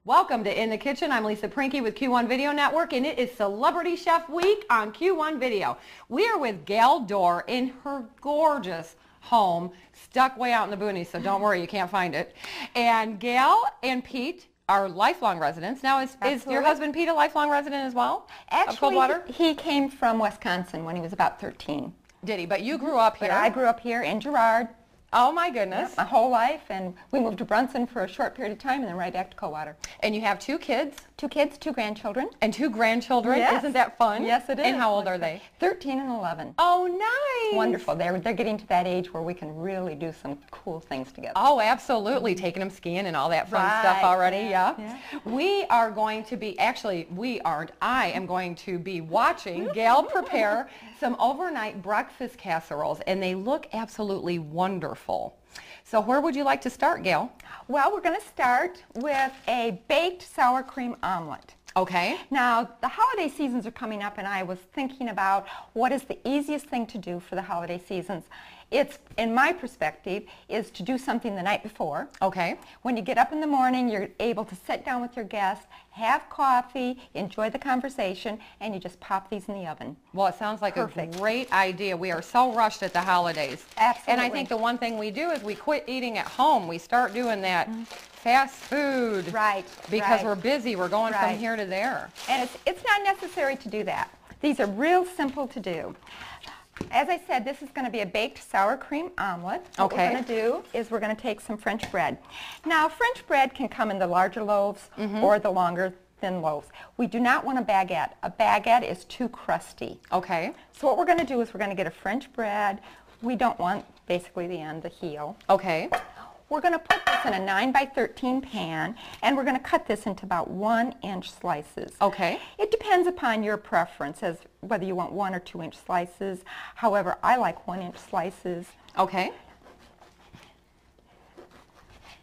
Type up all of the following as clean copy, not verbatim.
Welcome to In the Kitchen. I'm Lisa Prinky with Q1 Video Network, and it is Celebrity Chef Week on Q1 Video. We are with Gail Dorr in her gorgeous home, stuck way out in the boonies, so don't worry, you can't find it. And Gail and Pete are lifelong residents. Now, is your husband Pete a lifelong resident as well? Actually, of Coldwater? He came from Wisconsin when he was about 13. Did he? But you grew up here. But I grew up here in Girard. Oh my goodness. My whole life, and we moved to Brunson for a short period of time and then right back to Coldwater. And you have two kids? 2 kids, 2 grandchildren. And 2 grandchildren? Yes. Isn't that fun? Yes, it is. And how old are they? 13 and 11. Oh, nice. Wonderful. They're getting to that age where we can really do some cool things together. Oh, absolutely. Taking them skiing and all that fun stuff already, yeah. We are going to be, actually, we aren't. I am going to be watching Gail prepare some overnight breakfast casseroles, and they look absolutely wonderful. So where would you like to start, Gail? Well, we're going to start with a baked sour cream omelet. Okay. Now, the holiday seasons are coming up, and I was thinking about what is the easiest thing to do for the holiday seasons. It's, in my perspective, is to do something the night before. Okay. When you get up in the morning, you're able to sit down with your guests, have coffee, enjoy the conversation, and you just pop these in the oven. Well, it sounds like Perfect. a great idea. We are so rushed at the holidays. Absolutely. And I think the one thing we do is we quit eating at home. We start doing that fast food. Right. Because we're busy. We're going from here to there. And it's not necessary to do that. These are real simple to do. As I said, this is going to be a baked sour cream omelet. What we're going to do is we're going to take some French bread. Now, French bread can come in the larger loaves or the longer thin loaves. We do not want a baguette. A baguette is too crusty. Okay. So what we're going to do is we're going to get a French bread. We don't want basically the end, the heel. Okay. We're going to put this in a 9 by 13 pan, and we're going to cut this into about 1-inch slices. Okay. It depends upon your preference as whether you want 1 or 2-inch slices. However, I like 1-inch slices. Okay.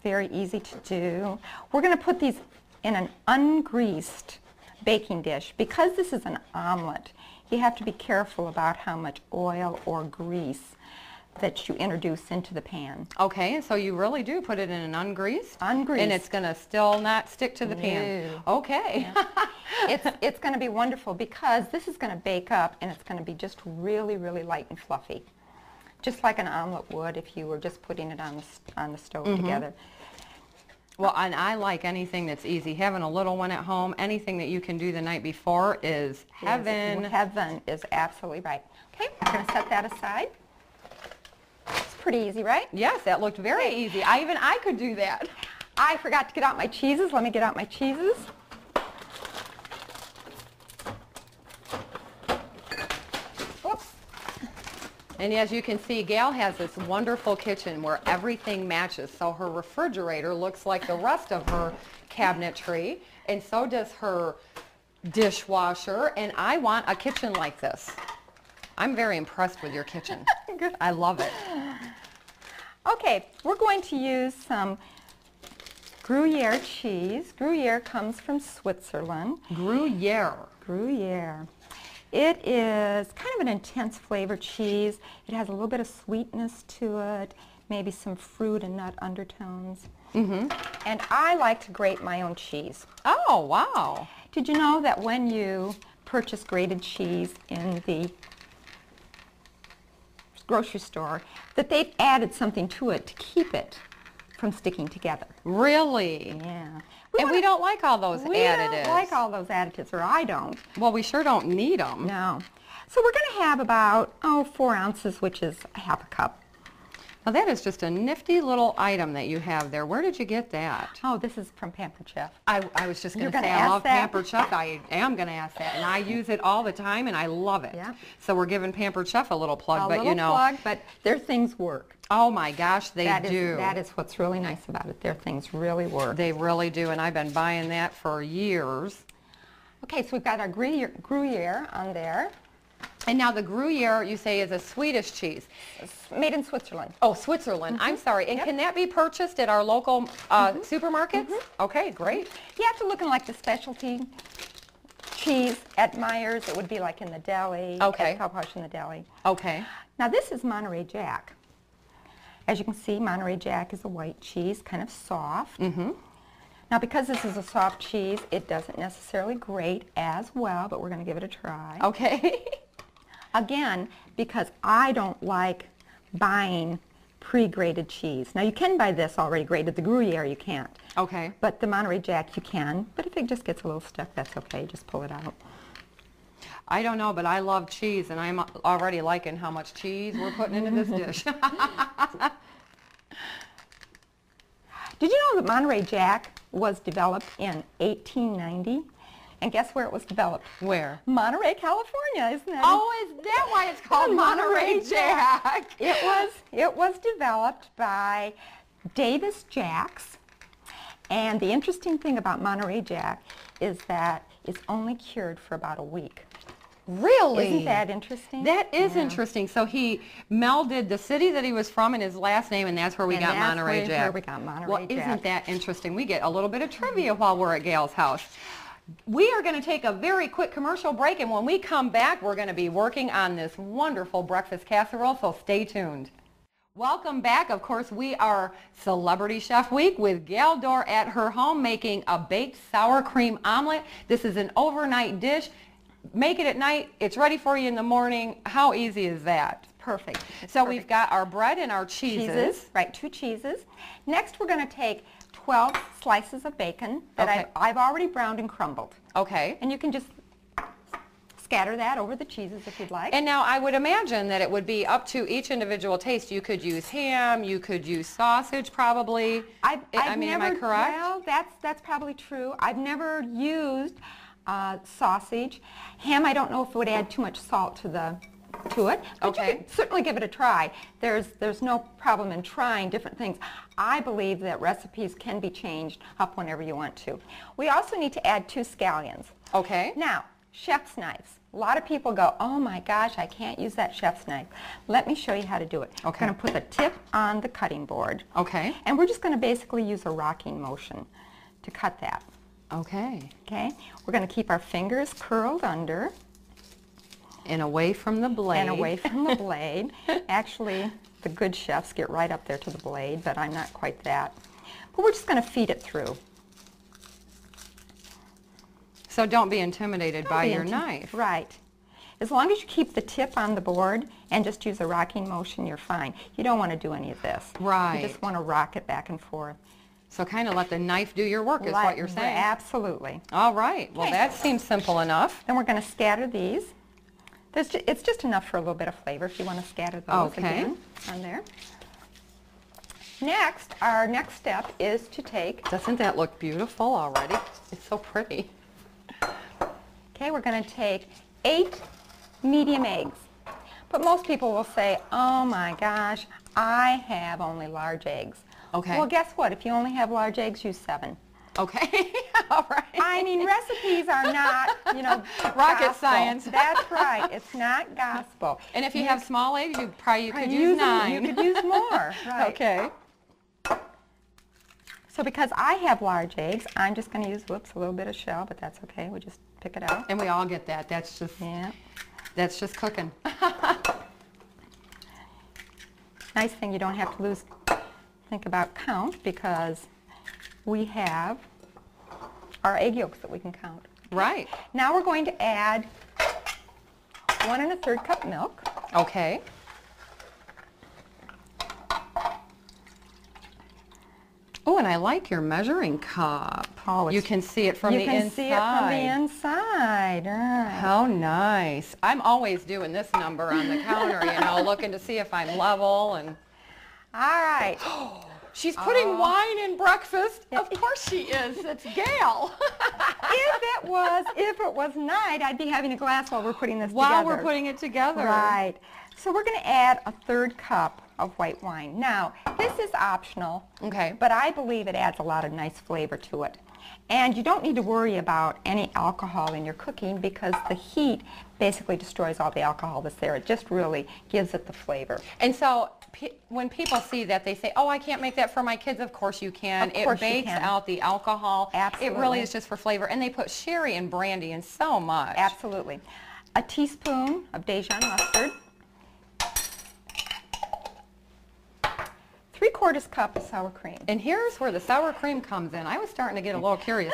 Very easy to do. We're going to put these in an ungreased baking dish. Because this is an omelet, you have to be careful about how much oil or grease that you introduce into the pan. Okay, and so you really do put it in an ungreased? Ungreased. And it's going to still not stick to the pan? Okay. Yeah. It's going to be wonderful because this is going to bake up and it's going to be just really, really light and fluffy. Just like an omelet would if you were just putting it on the stove together. Well, and I like anything that's easy. Having a little one at home, anything that you can do the night before is heaven. Heaven is absolutely right. Okay, we're going to set that aside. It's pretty easy, right? Yes, that looked very easy. I could do that. I forgot to get out my cheeses. Let me get out my cheeses. Oops. And as you can see, Gail has this wonderful kitchen where everything matches. So her refrigerator looks like the rest of her cabinetry, and so does her dishwasher. And I want a kitchen like this. I'm very impressed with your kitchen. Good. I love it. Okay, we're going to use some Gruyere cheese. Gruyere comes from Switzerland. Gruyere. Gruyere. It is kind of an intense flavored cheese. It has a little bit of sweetness to it, maybe some fruit and nut undertones. And I like to grate my own cheese. Oh, wow. Did you know that when you purchase grated cheese in the grocery store, that they've added something to it to keep it from sticking together? Really? Yeah. We don't like all those additives. We don't like all those additives, or I don't. Well, we sure don't need them. No. So we're going to have about, 4 ounces, which is a half a cup. Now that is just a nifty little item that you have there. Where did you get that? Oh, this is from Pampered Chef. I was just going to say, I love Pampered Chef. I am going to ask that, and I use it all the time, and I love it. Yeah. So we're giving Pampered Chef a little plug, but you know. Plug, but their things work. Oh my gosh, they do. That is what's really nice about it. Their things really work. They really do, and I've been buying that for years. Okay, so we've got our Gruyere on there. And now the Gruyere, you say, is a Swedish cheese. It's made in Switzerland. Oh, Switzerland. I'm sorry. And can that be purchased at our local supermarkets? Okay, great. You have to look in like the specialty cheese at Meijer's. It would be like in the deli. Okay. At Cowposh in the deli. Okay. Now this is Monterey Jack. As you can see, Monterey Jack is a white cheese, kind of soft. Now because this is a soft cheese, it doesn't necessarily grate as well, but we're going to give it a try. Okay. Again, because I don't like buying pre-grated cheese. Now you can buy this already grated. The Gruyere you can't. Okay. But the Monterey Jack you can. But if it just gets a little stuck, that's okay. Just pull it out. I don't know, but I love cheese, and I'm already liking how much cheese we're putting into this dish. Did you know that Monterey Jack was developed in 1890? And guess where it was developed? Where? Monterey, California, isn't that? Oh, is that why it's called Monterey Jack? It was developed by Davis Jacks. And the interesting thing about Monterey Jack is that it's only cured for about a week. Really? Isn't that interesting? That is interesting. So he melded the city that he was from and his last name, and that's where we got Monterey Jack. Where we got Monterey Jack. Well, isn't that interesting? We get a little bit of trivia while we're at Gail's house. We are going to take a very quick commercial break, and when we come back, we're going to be working on this wonderful breakfast casserole, so stay tuned. Welcome back. Of course, we are Celebrity Chef Week with Gail Dorr at her home making a baked sour cream omelet. This is an overnight dish. Make it at night. It's ready for you in the morning. How easy is that? Perfect. So we've got our bread and our cheeses. Right, 2 cheeses. Next, we're going to take 12 slices of bacon that I've already browned and crumbled. Okay. And you can just scatter that over the cheeses if you'd like. And now I would imagine that it would be up to each individual taste. You could use ham, you could use sausage probably. I've am I correct? Well, that's probably true. I've never used sausage. Ham, I don't know if it would add too much salt to it. But you could certainly give it a try. There's no problem in trying different things. I believe that recipes can be changed up whenever you want to. We also need to add 2 scallions. Okay. Now, chef's knives. A lot of people go, oh my gosh, I can't use that chef's knife. Let me show you how to do it. Okay. I'm going to put the tip on the cutting board. Okay. And we're just going to basically use a rocking motion to cut that. Okay. Okay. We're going to keep our fingers curled under. And away from the blade. And away from the blade. Actually, the good chefs get right up there to the blade, but I'm not quite that. But we're just going to feed it through. So don't be intimidated by your knife. Right. As long as you keep the tip on the board and just use a rocking motion, you're fine. You don't want to do any of this. Right. You just want to rock it back and forth. So kind of let the knife do your work is what you're saying. Absolutely. All right. Well, that seems simple enough. Then we're going to scatter these. It's just enough for a little bit of flavor if you want to scatter those again on there. Next, our next step is to take... Doesn't that look beautiful already? It's so pretty. Okay, we're going to take 8 medium eggs. But most people will say, oh my gosh, I have only large eggs. Okay. Well, guess what? If you only have large eggs, use 7. Okay. All right. I mean, recipes are not, rocket gospel. Science. That's right. It's not gospel. And if you have small eggs, you could use 9. You could use more. Right. Okay. So because I have large eggs, I'm just going to use, a little bit of shell, but that's okay. We'll just pick it out. And we all get that. That's just cooking. Nice thing you don't have to think about count because we have our egg yolks that we can count. Right. Now we're going to add 1 1/3 cup milk. Okay. Oh, and I like your measuring cup. Oh, you can see it from the inside. You can see it from the inside. Right. How nice. I'm always doing this number on the counter, looking to see if I'm level. And all right. She's putting wine in breakfast. Of course she is. It's Gail. If it was night, I'd be having a glass while we're putting this together. While we're putting it together. Right. So we're going to add 1/3 cup of white wine. Now, this is optional. Okay. But I believe it adds a lot of nice flavor to it. And you don't need to worry about any alcohol in your cooking because the heat basically destroys all the alcohol that's there. It just really gives it the flavor. And so when people see that, they say, oh, I can't make that for my kids. Of course you can. Of course it bakes out the alcohol. Absolutely. It really is just for flavor. And they put sherry and brandy in so much. Absolutely. A teaspoon of Dijon mustard. 3/4 cup of sour cream. And here's where the sour cream comes in. I was starting to get a little curious.